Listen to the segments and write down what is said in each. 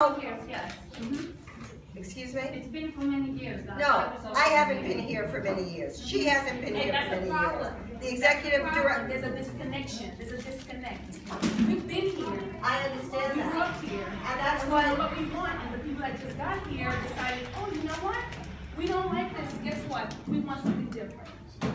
Years, yes. Excuse me? It's been for many years now. No, I haven't been here for many years. She hasn't been here for many years. The executive director. There's a disconnection. There's a disconnect. We've been here. I understand We that. grew up here. And that's We why. know what we want, and the people that just got here decided, oh, you know what? We don't like this. Guess what? We want something different.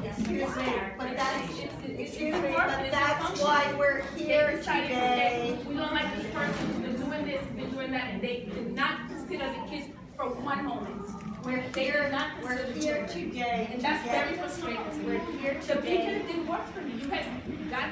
Excuse me, but that's, excuse me, work, but it's that's functioning. why we're here They decided to today. say, we don't like this person who's been doing this, been doing that, and they did not consider the kids for one moment. We're They here, did not we're consider the here children. today. And that's to very get- frustrating. We're here The beacon today. didn't work for me. You guys got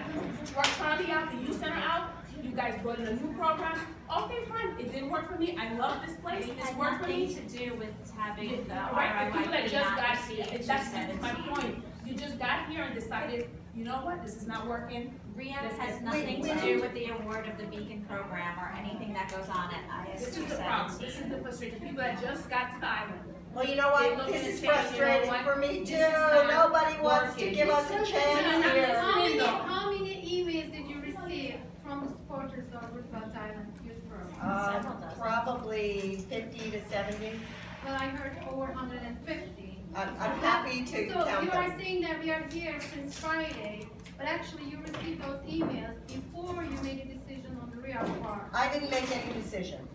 Charlie out, the youth center out. You guys brought in a new program. Okay, fine. It didn't work for me. I love this place. It It's had worked for nothing me. to do with having the Right, the people that RIOC just not got receive here. the That's my 217. point. You just got here and decided, you know what, this is not working. RIOC has nothing to do with the award of the Beacon program or anything that goes on at IS This is the problem. This is the frustration. People that just got to the island. Well, you know They what? look This and is say, you know frustrating what? for me This too. is not Nobody wants to working. give us a chance here. How many emails did you receive from the supporters of Roosevelt Island Youth Program? Probably 50 to 70. Well, I heard over 150. I'm happy to So count you are them. saying that we are here since Friday, but actually you received those emails before you made a decision on the RIOC part. I didn't make any decision.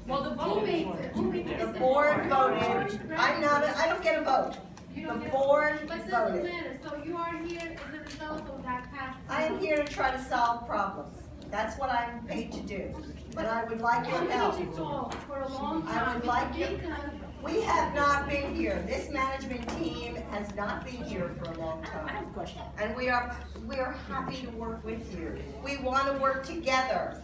Well, the Who vote. made it? Who made the The decision? board voted. I'm not, I don't get a vote. You The don't get- board But it doesn't voted. matter, so you are here as a result of that past. I am here to try to solve problems. That's what I'm paid to do. But I would like your help. You talk for a long I time. would like your- Because We have not been here. This management team has not been here for a long I time. have a question. And we are happy to work with you. We want to work together.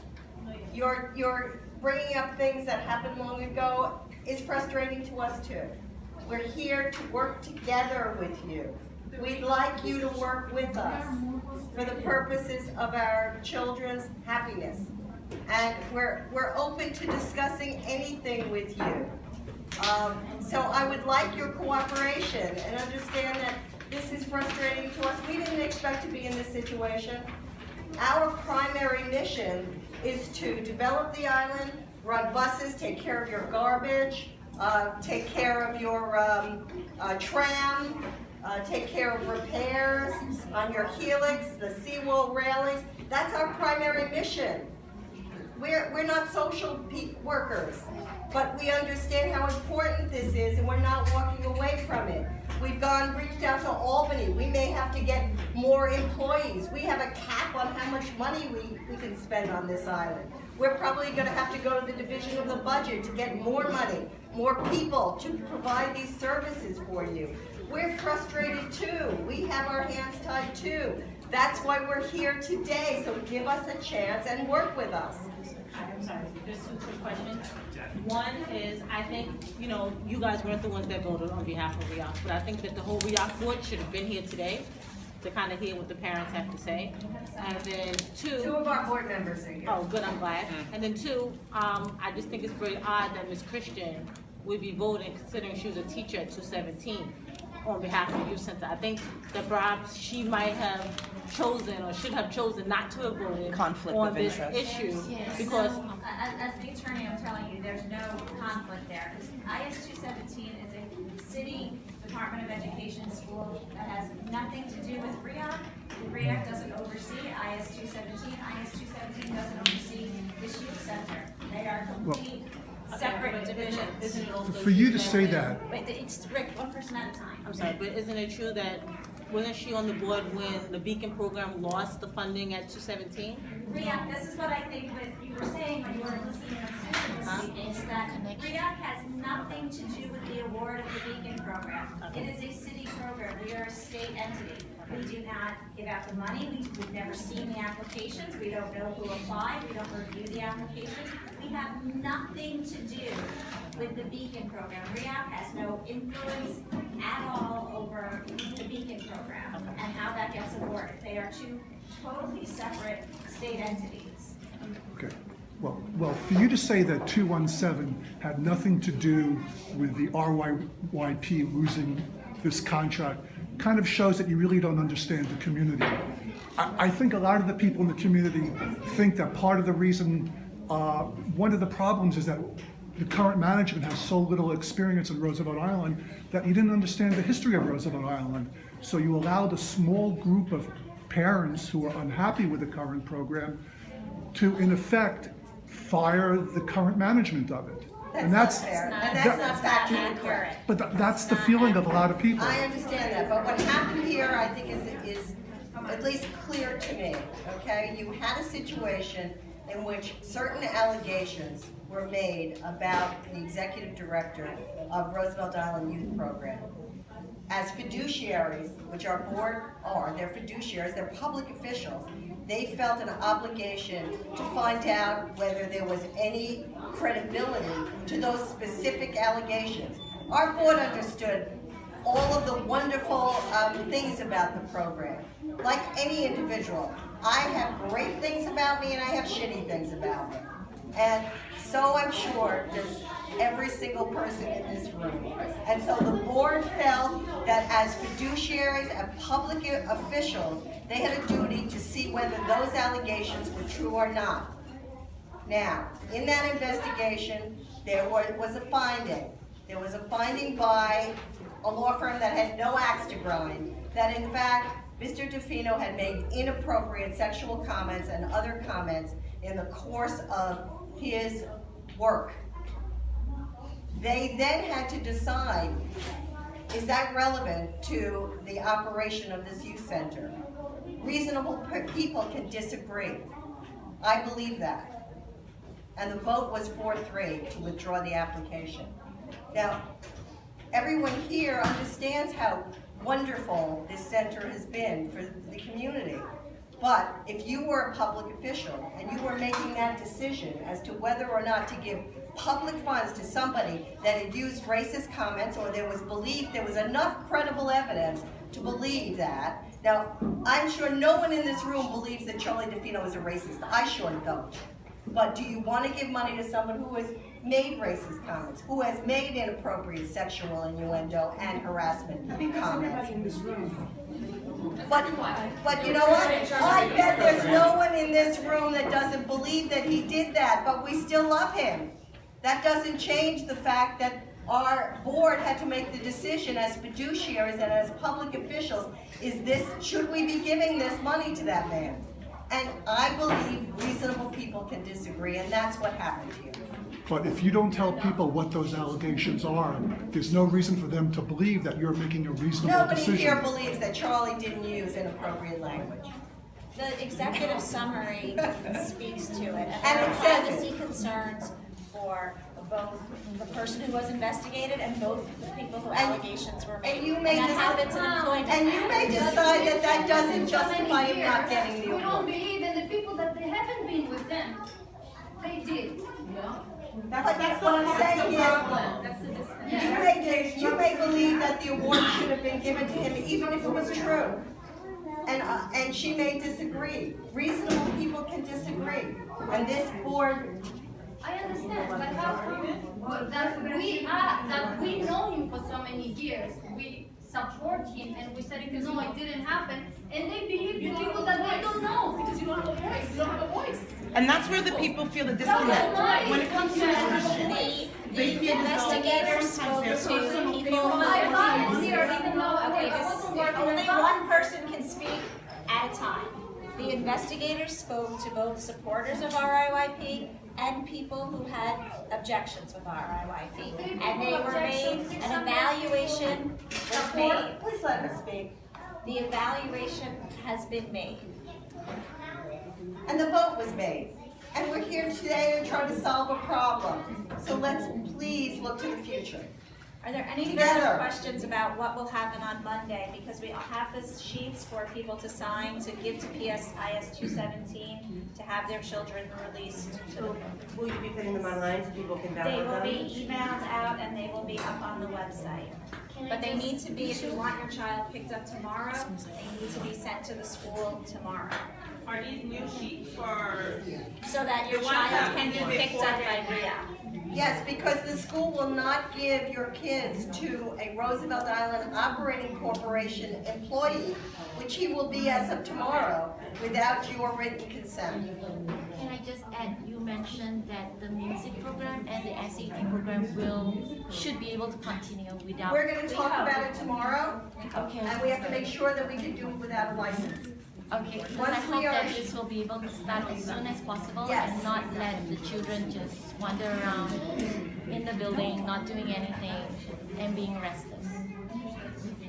You're bringing up things that happened long ago is frustrating to us too. We're here to work together with you. We'd like you to work with us for the purposes of our children's happiness. And we're open to discussing anything with you. So I would like your cooperation and understand that this is frustrating to us. We didn't expect to be in this situation. Our primary mission is to develop the island, run buses, take care of your garbage, take care of your tram, take care of repairs on your helix, the seawall railings. That's our primary mission. We're not social workers, but we understand how important this is and we're not walking away from it. We've reached out to Albany. We may have to get more employees. We have a cap on how much money we can spend on this island. We're probably gonna have to go to the division of the budget to get more money, more people to provide these services for you. We're frustrated too. We have our hands tied too. That's why we're here today, so give us a chance and work with us. I'm sorry, there's two quick questions. One is, I think, you guys weren't the ones that voted on behalf of RIOC, but I think that the whole RIOC board should have been here today to kind of hear what the parents have to say. And then Two of our board members are here. oh, good, I'm glad. And then two, I just think it's very odd that Ms. Christian would be voting, considering she was a teacher at 217 on behalf of the youth center. I think that perhaps she might have chosen or should have chosen not to have voted on this issue because As the attorney, I'm telling you, there's no conflict there. IS 217 is a city Department of Education school that has nothing to do with RIOC. The RIOC doesn't oversee IS 217. IS 217 doesn't oversee this youth center. They are complete separate divisions. isn't it also For you to true say that, But it's Rick, one person at a time. I'm sorry, but isn't it true that, wasn't she on the board when the Beacon program lost the funding at 217? RIOC, this is what I think what you were saying when you were listening to Susan is that RIOC has nothing to do with the award of the Beacon program. It is a city program. We are a state entity. We do not give out the money. We've never seen the applications. We don't know who applied. We don't review the applications. We have nothing to do with the Beacon program. RIOC has no influence at all over the Beacon program and how that gets awarded. They are two totally separate state entities. okay, well, for you to say that 217 had nothing to do with the RYYP losing this contract kind of shows that you really don't understand the community. I think a lot of the people in the community think that part of the reason one of the problems is that the current management has so little experience in Roosevelt Island that you didn't understand the history of Roosevelt Island. So you allowed a small group of parents who are unhappy with the current program to, in effect, fire the current management of it. That's not fair, and that's not factually correct. But that's the feeling of a lot of people. I understand that, but what happened here, I think, is at least clear to me, okay? You had a situation in which certain allegations were made about the executive director of Roosevelt Island Youth Program. As fiduciaries, which our board are, they're fiduciaries, they're public officials, they felt an obligation to find out whether there was any credibility to those specific allegations. Our board understood all of the wonderful things about the program. Like any individual, I have great things about me and I have shitty things about me. And so I'm sure does every single person in this room. And so the board felt that as fiduciaries and public officials, they had a duty to see whether those allegations were true or not. Now, in that investigation, there was a finding. There was a finding by a law firm that had no axe to grind, that in fact, Mr. DeFino had made inappropriate sexual comments and other comments in the course of his work. They then had to decide, is that relevant to the operation of this youth center? Reasonable people can disagree. I believe that. And the vote was 4-3 to withdraw the application. Now, everyone here understands how wonderful this center has been for the community. But if you were a public official and you were making that decision as to whether or not to give public funds to somebody that had used racist comments, or there was enough credible evidence to believe that. Now, I'm sure no one in this room believes that Charlie DeFino is a racist. I sure don't. But do you want to give money to someone who has made racist comments, who has made inappropriate sexual innuendo and harassment comments? In this room. But you know what? I bet there's no one in this room that doesn't believe that he did that, but we still love him. That doesn't change the fact that our board had to make the decision as fiduciaries and as public officials, should we be giving this money to that man? And I believe reasonable people can disagree, and that's what happened here. But if you don't tell people what those allegations are, there's no reason for them to believe that you're making a reasonable decision. Nobody here believes that Charlie didn't use inappropriate language. The executive summary speaks to it, And there it are says privacy concerns for both the person who was investigated and both the people who allegations were made. And you may that happens in employment. And you may decide that that doesn't justify him not getting the We don't award. believe in the people that they haven't been with them. They did. But that's what I'm saying is, you may believe that the award should have been given to him, even if it was true. And she may disagree. Reasonable people can disagree. And this board, I understand, but how come that we know him for so many years, we support him and we said, no, it didn't happen, and they believe the people that they don't know. Because you don't have a voice. You don't have a voice. And that's where the people feel the disconnect. When it comes to Ms. Christian, they feel as though investigators spoke sometimes they're to personal people who I volunteer, even though Okay, I wasn't working only in the one person can speak at a time. The investigators spoke to both supporters of RIYP and people who had objections with RIYP. And they were made, an evaluation was made. please let me speak. The evaluation has been made. And the vote was made. And we're here today to try to solve a problem. So let's please look to the future. Are there any Together. further questions about what will happen on Monday? Because we have the sheets for people to sign, to give to PSIS 217, to have their children released. will you be putting them online so people can They download will them? be emailed out and they will be up on the website. But they need to be, if you want your child picked up tomorrow, they need to be sent to the school tomorrow. Are these new sheets for? So that your The ones child that can we be did picked before up by they- RIOC. Yes, because the school will not give your kids to a Roosevelt Island Operating Corporation employee, which he will be as of tomorrow, without your written consent. Can I just add, you mentioned that the music program and the SAT program should be able to continue without. We're gonna talk about it tomorrow, Okay. and we have to make sure that we can do it without a license. Okay, because Once I hope we are- that this will be able to start as soon as possible Yes. and not let the children just wander around in the building, not doing anything and being restless.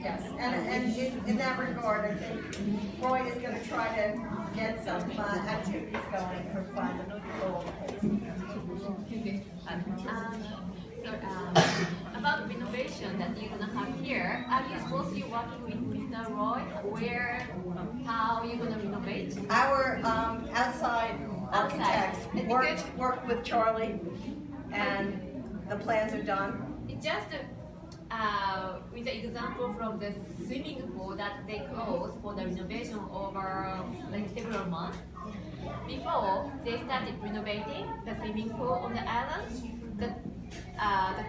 Yes, and in that regard, I think Roy is gonna try to get some activities going for fun for all the kids. About renovation that you're gonna have here, are you mostly working with Mr. Roy? How you gonna renovate? Our outside architects work with Charlie, and the plans are done. It's just with the example from the swimming pool that they closed for the renovation over like several months. Before they started renovating the swimming pool on the island, the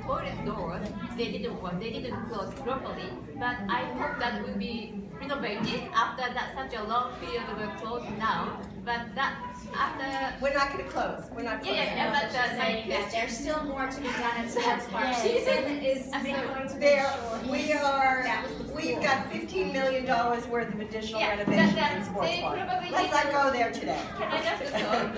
toilet doors they didn't work, they didn't close properly. But I hope that will be renovated after that such a long period were closed now. But that after We're not gonna close, we're not closing. yeah, but my That there's still more to be done in Sports Park. Yes. Susan is going to make There, sure. we've got $15 million worth of additional Yeah, renovations that in Sports they Park. probably Let's not need go there today. Can I just know,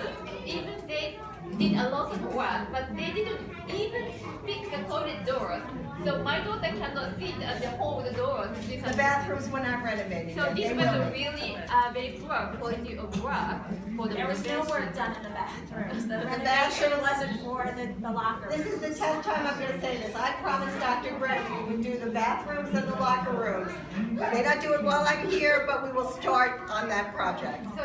even they did a lot of work, but they didn't even fix the toilet doors. So my daughter cannot sit at the hole with the doors. The bathrooms were not renovated. So yet. this They was will a be. really very poor quality of work for the There was no renovation. work done in the bathrooms. The renovation bathrooms- wasn't for the locker This rooms. is the 10th time I'm gonna say this. I promised Dr. Brett we would do the bathrooms and the locker rooms. We may not do it while I'm here, but we will start on that project. So